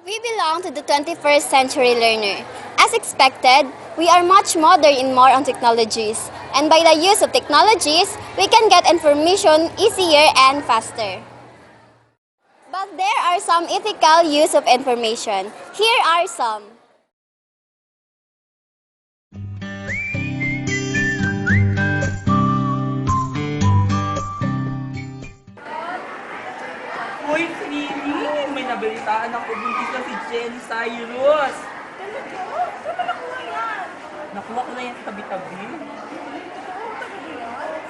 We belong to the 21st century learner. As expected, we are much modern in more on technologies. And by the use of technologies, we can get information easier and faster. But there are some ethical use of information. Here are some. Hoy, Trini! May nabalitaan ako buntis na si Jenny Cyrus! Talaga? Saan mo nakuha yan? Nakuha ko na yan sa tabi-tabi.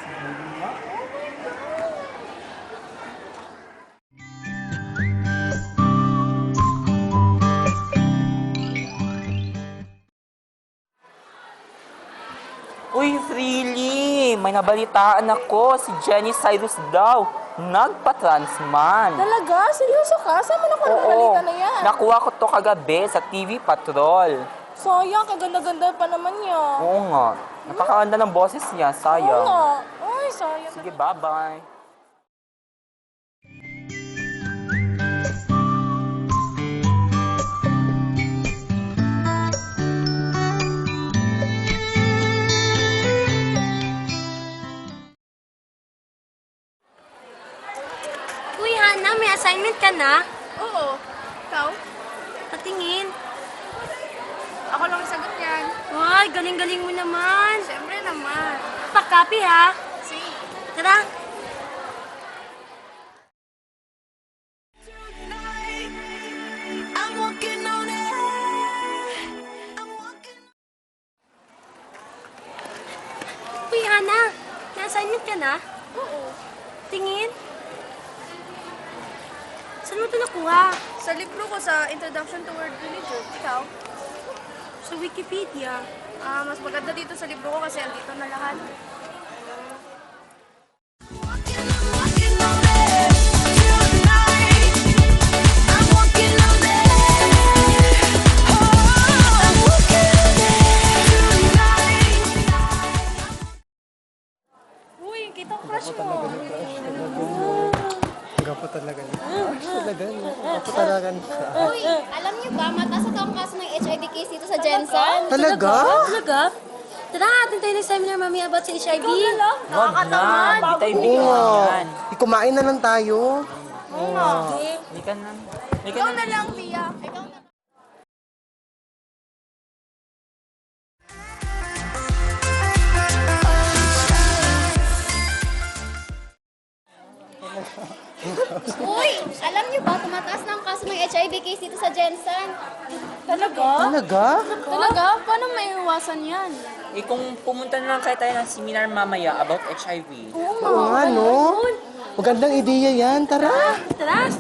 Siguro nga. Uy, really? May nabalitaan ako. Si Jenny Cyrus daw. Nagpa-trans man. Talaga? Seryoso ka? Saan mo nakuha ang balita na yan? Nakuha ko to kagabi sa TV Patrol. Sayang, kaganda-ganda pa naman yan. Oo nga. Napakaganda ng boses niya. Oo Sayang. nga. Ay, sayang. Sige, bye-bye. Uy, Hana, may assignment ka na? Oo. Ikaw? Patingin. Ako lang sagot yan. Ay, galing-galing mo naman. Siyempre naman. Pa-copy ha. Sige. Tara. Uy, Hana, may assignment ka na? Oo. Tingin. Saan mo ito nakuha? Sa libro ko sa Introduction to World Religion. Ikaw? Sa Wikipedia. Mas maganda dito sa libro ko kasi andito na lahat. Uy, kita ko crush mo. Gapo talaga niya. Gapo talaga niya. Uy, alam niyo ba, mataas ito ang kaso ng HIV case dito sa Jensen. Talaga? Talaga? Tara, atin tayo ng seminar mamaya about sa HIV. Wag na. Hindi tayo bigyan Oo. yan. Kumain na lang tayo. Hindi ka na. Hindi ka Ikaw na. na lang, Pia. Ikaw na. Uy, alam niyo ba, tumataas na ang kaso ng HIV case dito sa Jensen. Talaga? Talaga? Talaga? Paano maiiwasan yan? Kung pumunta na lang kayo tayo ng seminar mamaya about HIV. Oo nga, no? Magandang ideya yan. Tara. Tara.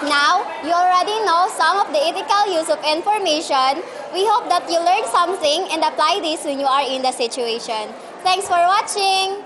Now, you already know some of the ethical use of information. We hope that you learned something and apply this when you are in the situation. Thanks for watching!